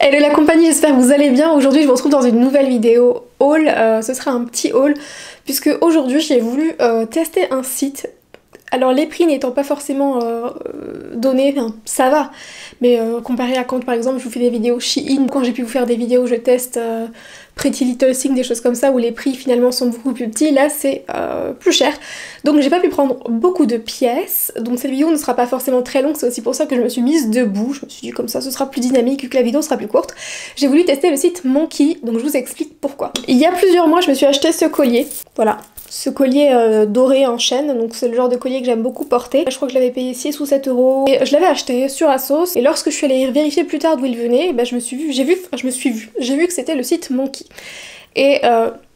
Hello la compagnie, j'espère que vous allez bien. Aujourd'hui je vous retrouve dans une nouvelle vidéo haul, ce sera un petit haul puisque aujourd'hui j'ai voulu tester un site. Alors les prix n'étant pas forcément donnés, enfin, ça va, mais comparé à quand par exemple je vous fais des vidéos Shein, quand j'ai pu vous faire des vidéos je teste Pretty Little Thing, des choses comme ça où les prix finalement sont beaucoup plus petits, là c'est plus cher. Donc j'ai pas pu prendre beaucoup de pièces, donc cette vidéo ne sera pas forcément très longue, c'est aussi pour ça que je me suis mise debout, je me suis dit comme ça ce sera plus dynamique vu que la vidéo sera plus courte. J'ai voulu tester le site Monki, donc je vous explique pourquoi. Il y a plusieurs mois je me suis acheté ce collier, voilà. Ce collier doré en chaîne, donc c'est le genre de collier que j'aime beaucoup porter. Je crois que je l'avais payé 6 ou 7 euros. Et je l'avais acheté sur Asos. Et lorsque je suis allée vérifier plus tard d'où il venait, bah, j'ai vu que c'était le site Monki. Et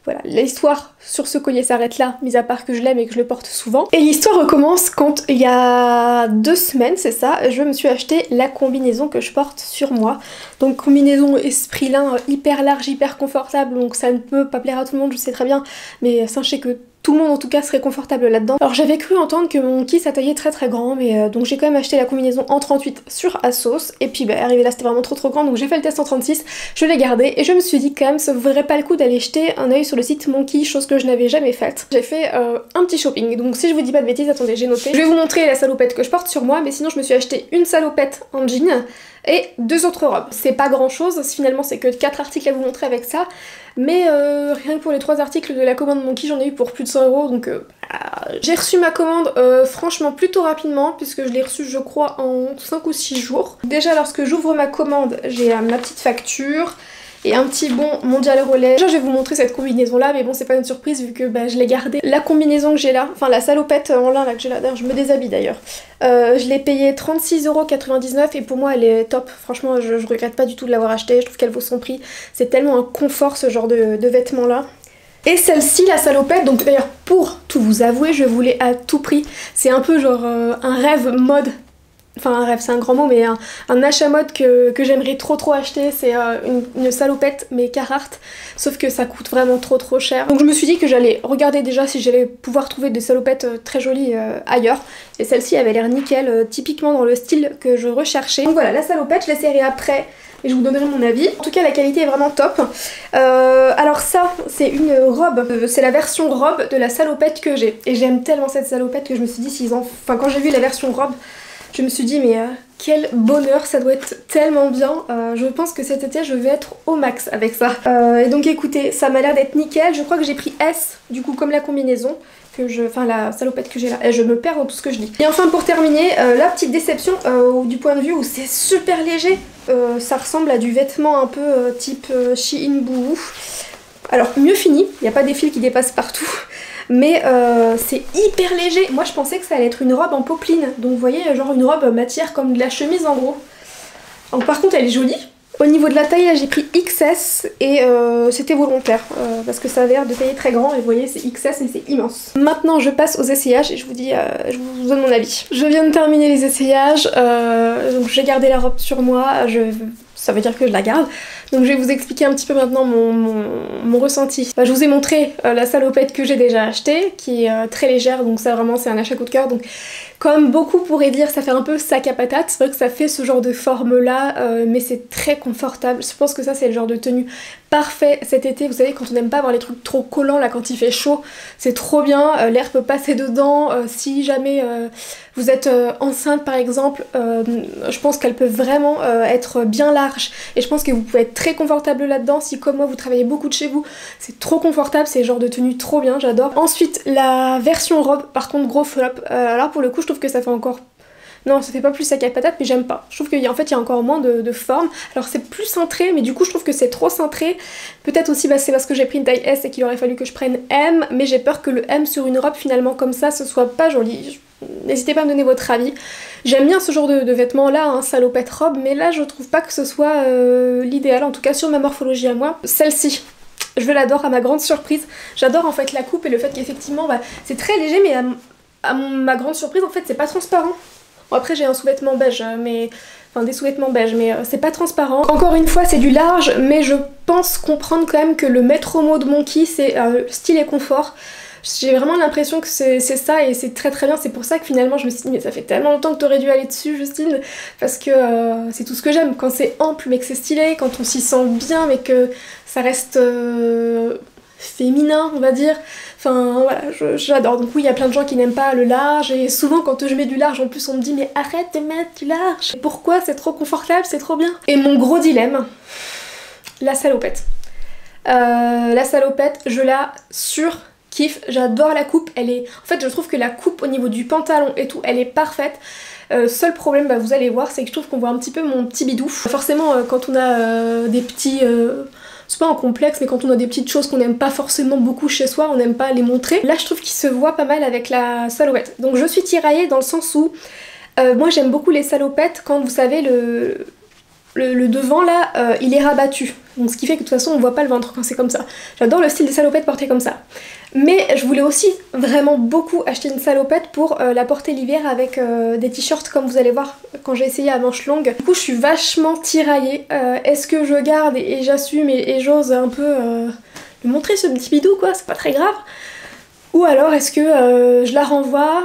voilà, l'histoire sur ce collier s'arrête là, mis à part que je l'aime et que je le porte souvent. Et l'histoire recommence quand il y a 2 semaines, c'est ça, je me suis acheté la combinaison que je porte sur moi. Donc combinaison esprit lin hyper large, hyper confortable, donc ça ne peut pas plaire à tout le monde, je sais très bien, mais sachez que tout le monde en tout cas serait confortable là-dedans. Alors j'avais cru entendre que mon Monki ça taillait très grand, mais donc j'ai quand même acheté la combinaison en 38 sur Asos, et puis bah arrivé là c'était vraiment trop grand, donc j'ai fait le test en 36, je l'ai gardé, et je me suis dit quand même ça vaudrait pas le coup d'aller jeter un œil sur le site Monki, chose que je n'avais jamais faite. J'ai fait un petit shopping, donc si je vous dis pas de bêtises, attendez j'ai noté. Je vais vous montrer la salopette que je porte sur moi, mais sinon je me suis acheté une salopette en jean, et 2 autres robes. C'est pas grand chose, finalement c'est que 4 articles à vous montrer avec ça, mais rien que pour les 3 articles de la commande Monki j'en ai eu pour plus de 100 euros, donc j'ai reçu ma commande franchement plutôt rapidement, puisque je l'ai reçue je crois en 5 ou 6 jours. Déjà lorsque j'ouvre ma commande, j'ai ma petite facture, et un petit bon Mondial Relais. Déjà je vais vous montrer cette combinaison là, mais bon c'est pas une surprise vu que bah, je l'ai gardée. La combinaison que j'ai là, enfin la salopette en lin là que j'ai là, d'ailleurs je me déshabille d'ailleurs. Je l'ai payée 36,99 € et pour moi elle est top. Franchement je regrette pas du tout de l'avoir achetée, je trouve qu'elle vaut son prix. C'est tellement un confort ce genre de vêtements là. Et celle-ci, la salopette, donc d'ailleurs pour tout vous avouer, je voulais à tout prix. C'est un peu genre un rêve mode. Enfin un rêve c'est un grand mot, mais un achat mode que j'aimerais trop acheter, c'est une salopette mais Carhartt, sauf que ça coûte vraiment trop cher. Donc je me suis dit que j'allais regarder déjà si j'allais pouvoir trouver des salopettes très jolies ailleurs, et celle-ci avait l'air nickel, typiquement dans le style que je recherchais. Donc voilà la salopette, je l'essaierai après et je vous donnerai mon avis. En tout cas la qualité est vraiment top. Alors ça c'est une robe, c'est la version robe de la salopette que j'ai, et j'aime tellement cette salopette que je me suis dit enfin quand j'ai vu la version robe, je me suis dit mais quel bonheur, ça doit être tellement bien. Je pense que cet été je vais être au max avec ça. Et donc écoutez, ça m'a l'air d'être nickel. Je crois que j'ai pris S, du coup comme la combinaison, enfin la salopette que j'ai là. Et je me perds dans tout ce que je dis. Et enfin pour terminer, la petite déception du point de vue où c'est super léger. Ça ressemble à du vêtement un peu type Shein Boohoo. Alors mieux fini, il n'y a pas des fils qui dépassent partout. Mais c'est hyper léger. Moi je pensais que ça allait être une robe en popeline. Donc vous voyez, genre une robe matière comme de la chemise en gros. Donc par contre elle est jolie. Au niveau de la taille j'ai pris XS et c'était volontaire. Parce que ça avait l'air de tailler très grand et vous voyez c'est XS et c'est immense. Maintenant je passe aux essayages et je vous dis, je vous donne mon avis. Je viens de terminer les essayages. Donc j'ai gardé la robe sur moi. Ça veut dire que je la garde. Donc je vais vous expliquer un petit peu maintenant mon ressenti. Je vous ai montré la salopette que j'ai déjà achetée, qui est très légère, donc ça vraiment c'est un achat coup de cœur. Donc comme beaucoup pourraient dire, ça fait un peu sac à patate, c'est vrai que ça fait ce genre de forme là, mais c'est très confortable. Je pense que ça c'est le genre de tenue parfait cet été. Vous savez quand on n'aime pas avoir les trucs trop collants là quand il fait chaud, c'est trop bien, l'air peut passer dedans. Si jamais vous êtes enceinte par exemple, je pense qu'elle peut vraiment être bien large, et je pense que vous pouvez être très confortable là-dedans. Si comme moi vous travaillez beaucoup de chez vous, c'est trop confortable, c'est le genre de tenue trop bien, j'adore. Ensuite la version robe, par contre gros flop, alors pour le coup je trouve que ça fait encore... Non, ça fait pas plus sac à patate, mais j'aime pas. Je trouve qu'en fait il y a encore moins de forme. Alors c'est plus cintré, mais du coup je trouve que c'est trop cintré. Peut-être aussi c'est parce que j'ai pris une taille S et qu'il aurait fallu que je prenne M, mais j'ai peur que le M sur une robe finalement comme ça ce soit pas joli. N'hésitez pas à me donner votre avis. J'aime bien ce genre de vêtements là, hein, salopette robe, mais là je trouve pas que ce soit l'idéal, en tout cas sur ma morphologie à moi. Celle-ci, je l'adore à ma grande surprise. J'adore en fait la coupe et le fait qu'effectivement c'est très léger, mais à ma grande surprise en fait c'est pas transparent. Bon après j'ai un sous-vêtement beige, enfin des sous-vêtements beige, mais c'est pas transparent. Encore une fois c'est du large, mais je pense comprendre quand même que le maître mot de Monki c'est style et confort. J'ai vraiment l'impression que c'est ça et c'est très très bien. C'est pour ça que finalement je me suis dit mais ça fait tellement longtemps que t'aurais dû aller dessus Justine, parce que c'est tout ce que j'aime. Quand c'est ample mais que c'est stylé, quand on s'y sent bien mais que ça reste féminin on va dire. Enfin voilà, j'adore. Donc oui, il y a plein de gens qui n'aiment pas le large et souvent quand je mets du large en plus on me dit mais arrête de mettre du large. Pourquoi? C'est trop confortable, c'est trop bien. Et mon gros dilemme, la salopette. La salopette, je la surkiffe, j'adore la coupe, elle est... En fait je trouve que la coupe au niveau du pantalon et tout, elle est parfaite. Seul problème, bah, vous allez voir, c'est que je trouve qu'on voit un petit peu mon petit bidou. Forcément quand on a des petits... c'est pas un complexe, mais quand on a des petites choses qu'on n'aime pas forcément beaucoup chez soi, on n'aime pas les montrer. Là je trouve qu'il se voit pas mal avec la salopette. Donc je suis tiraillée dans le sens où moi j'aime beaucoup les salopettes quand vous savez le devant là, il est rabattu. Donc ce qui fait que de toute façon on voit pas le ventre quand c'est comme ça. J'adore le style des salopettes portées comme ça. Mais je voulais aussi vraiment beaucoup acheter une salopette pour la porter l'hiver avec des t-shirts comme vous allez voir quand j'ai essayé à manches longues. Du coup je suis vachement tiraillée. Est-ce que je garde et j'assume et j'ose un peu lui montrer ce petit bidou quoi, c'est pas très grave. Ou alors est-ce que je la renvoie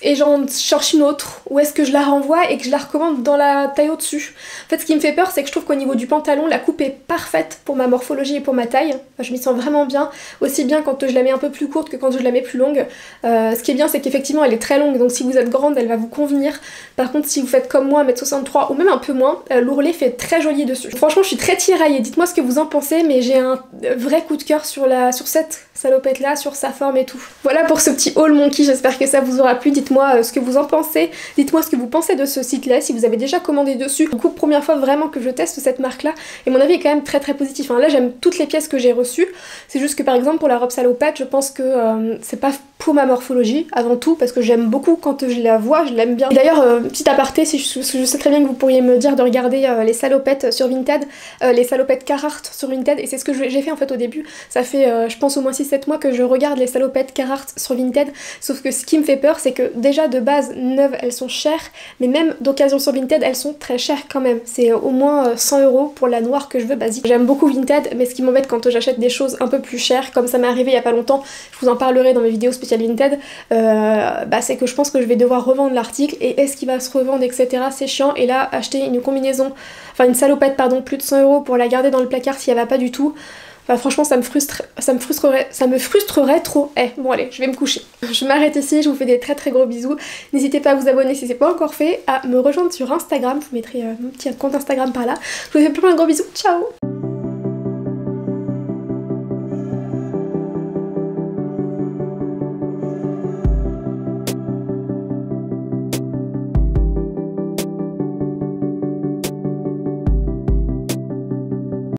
et j'en cherche une autre, ou est-ce que je la renvoie et que je la recommande dans la taille au-dessus. En fait ce qui me fait peur c'est que je trouve qu'au niveau du pantalon la coupe est parfaite pour ma morphologie et pour ma taille. Enfin, je m'y sens vraiment bien, aussi bien quand je la mets un peu plus courte que quand je la mets plus longue. Ce qui est bien c'est qu'effectivement elle est très longue, donc si vous êtes grande elle va vous convenir. Par contre si vous faites comme moi 1m63 ou même un peu moins, l'ourlet fait très joli dessus. Franchement je suis très tiraillée, dites-moi ce que vous en pensez, mais j'ai un vrai coup de cœur sur cette salopette là, sur sa forme et tout. Voilà pour ce petit haul monkey, j'espère que ça vous aura plu. Dites-moi ce que vous en pensez, dites-moi ce que vous pensez de ce site là, si vous avez déjà commandé dessus. Du coup première fois vraiment que je teste cette marque là et mon avis est quand même très très positif. Là j'aime toutes les pièces que j'ai reçues, c'est juste que par exemple pour la robe salopette je pense que c'est pas pour ma morphologie avant tout, parce que j'aime beaucoup quand je la vois, je l'aime bien. D'ailleurs petit aparté, si je sais très bien que vous pourriez me dire de regarder les salopettes sur Vinted, les salopettes Carhartt sur Vinted, et c'est ce que j'ai fait en fait au début. Ça fait je pense au moins 6-7 mois que je regarde les salopettes Carhartt sur Vinted, sauf que ce qui me fait peur c'est que déjà de base neuves elles sont chères, mais même d'occasion sur Vinted elles sont très chères quand même. C'est au moins 100 € pour la noire que je veux basique. J'aime beaucoup Vinted, mais ce qui m'embête quand j'achète des choses un peu plus chères, comme ça m'est arrivé il y a pas longtemps, je vous en parlerai dans mes vidéos spéciales Vinted, c'est que je pense que je vais devoir revendre l'article et est-ce qu'il va se revendre etc, c'est chiant. Et là acheter une combinaison, enfin une salopette pardon, plus de 100 € pour la garder dans le placard si elle va pas du tout, enfin franchement ça me frustrerait trop. Bon allez, je vais me coucher. Je m'arrête ici, je vous fais des très très gros bisous. N'hésitez pas à vous abonner si c'est pas encore fait, à me rejoindre sur Instagram, je vous mettrai mon petit compte Instagram par là. Je vous fais plein de gros bisous, ciao.